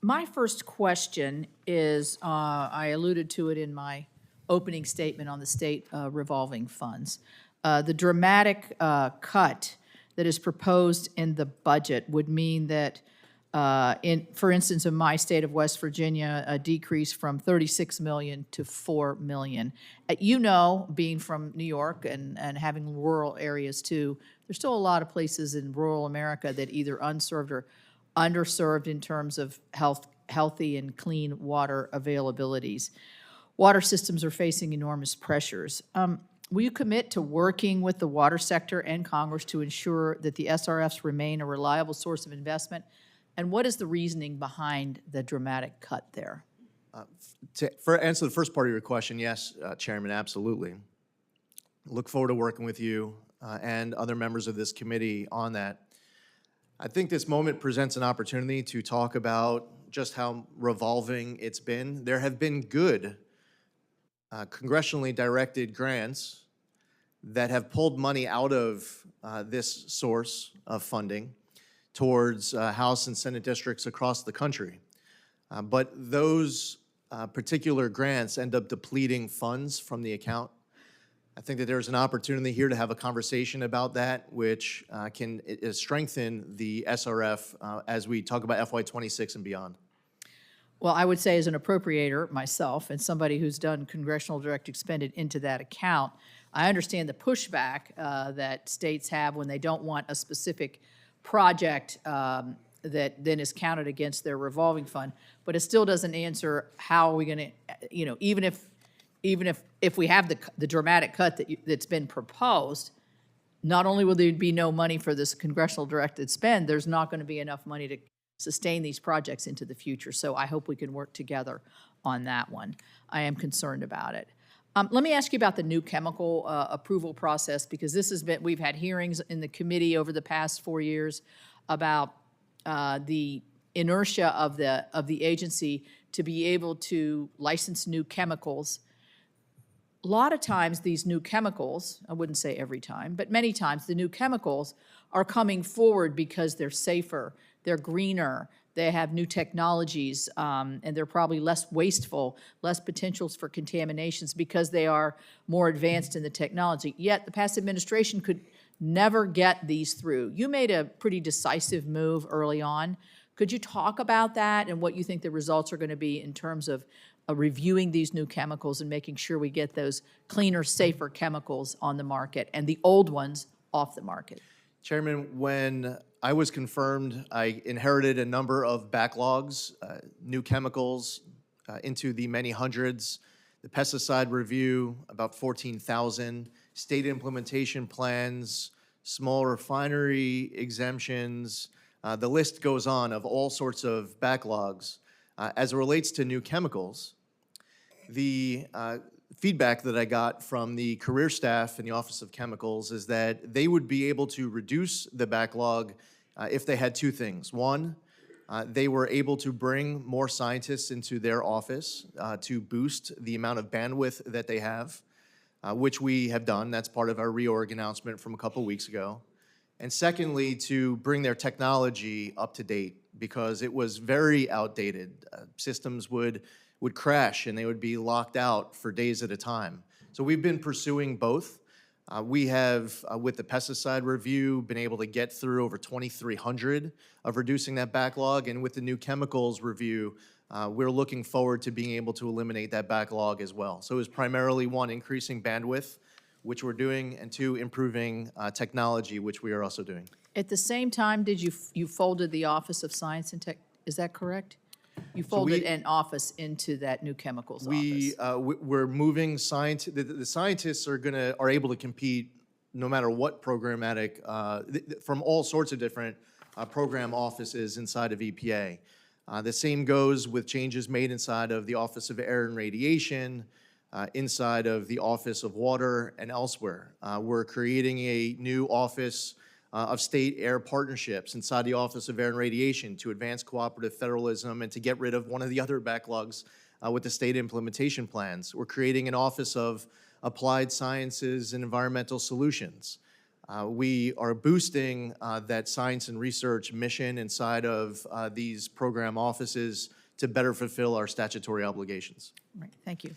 My first question is, I alluded to it in my opening statement on the state revolving funds. The dramatic cut that is proposed in the budget would mean that, for instance, in my state of West Virginia, a decrease from 36 million to 4 million. You know, being from New York and having rural areas too, there's still a lot of places in rural America that either unserved or underserved in terms of healthy and clean water availabilities. Water systems are facing enormous pressures. Will you commit to working with the water sector and Congress to ensure that the SRFs remain a reliable source of investment? And what is the reasoning behind the dramatic cut there? To answer the first part of your question, yes, Chairman, absolutely. Look forward to working with you and other members of this committee on that. I think this moment presents an opportunity to talk about just how revolving it's been. There have been good congressionally directed grants that have pulled money out of this source of funding towards House and Senate districts across the country. But those particular grants end up depleting funds from the account. I think that there's an opportunity here to have a conversation about that, which can strengthen the SRF as we talk about FY26 and beyond. Well, I would say as an appropriator myself and somebody who's done congressional direct expended into that account, I understand the pushback that states have when they don't want a specific project that then is counted against their revolving fund, but it still doesn't answer how are we going to, you know, even if we have the dramatic cut that's been proposed, not only will there be no money for this congressional directed spend, there's not going to be enough money to sustain these projects into the future. So I hope we can work together on that one. I am concerned about it. Let me ask you about the new chemical approval process, because this has been, we've had hearings in the committee over the past 4 years about the inertia of the agency to be able to license new chemicals. A lot of times these new chemicals, I wouldn't say every time, but many times the new chemicals are coming forward because they're safer, they're greener, they have new technologies, and they're probably less wasteful, less potentials for contaminations because they are more advanced in the technology. Yet the past administration could never get these through. You made a pretty decisive move early on. Could you talk about that and what you think the results are going to be in terms of reviewing these new chemicals and making sure we get those cleaner, safer chemicals on the market and the old ones off the market? Chairman, when I was confirmed, I inherited a number of backlogs, new chemicals into the many hundreds, the pesticide review, about 14,000, state implementation plans, small refinery exemptions, the list goes on of all sorts of backlogs. As it relates to new chemicals, the feedback that I got from the career staff in the Office of Chemicals is that they would be able to reduce the backlog if they had two things. One, they were able to bring more scientists into their office to boost the amount of bandwidth that they have, which we have done. That's part of our reorg announcement from a couple weeks ago. And secondly, to bring their technology up to date, because it was very outdated. Systems would crash and they would be locked out for days at a time. So we've been pursuing both. We have, with the pesticide review, been able to get through over 2,300 of reducing that backlog. And with the new chemicals review, we're looking forward to being able to eliminate that backlog as well. So it was primarily one, increasing bandwidth, which we're doing, and two, improving technology, which we are also doing. At the same time, did you folded the Office of Science and Tech, is that correct? You folded an office into that new chemicals office. We're moving the scientists are able to compete no matter what programmatic from all sorts of different program offices inside of EPA. The same goes with changes made inside of the Office of Air and Radiation, inside of the Office of Water, and elsewhere. We're creating a new office of state air partnerships inside the Office of Air and Radiation to advance cooperative federalism and to get rid of one of the other backlogs with the state implementation plans. We're creating an Office of Applied Sciences and Environmental Solutions. We are boosting that science and research mission inside of these program offices to better fulfill our statutory obligations. Right, thank you.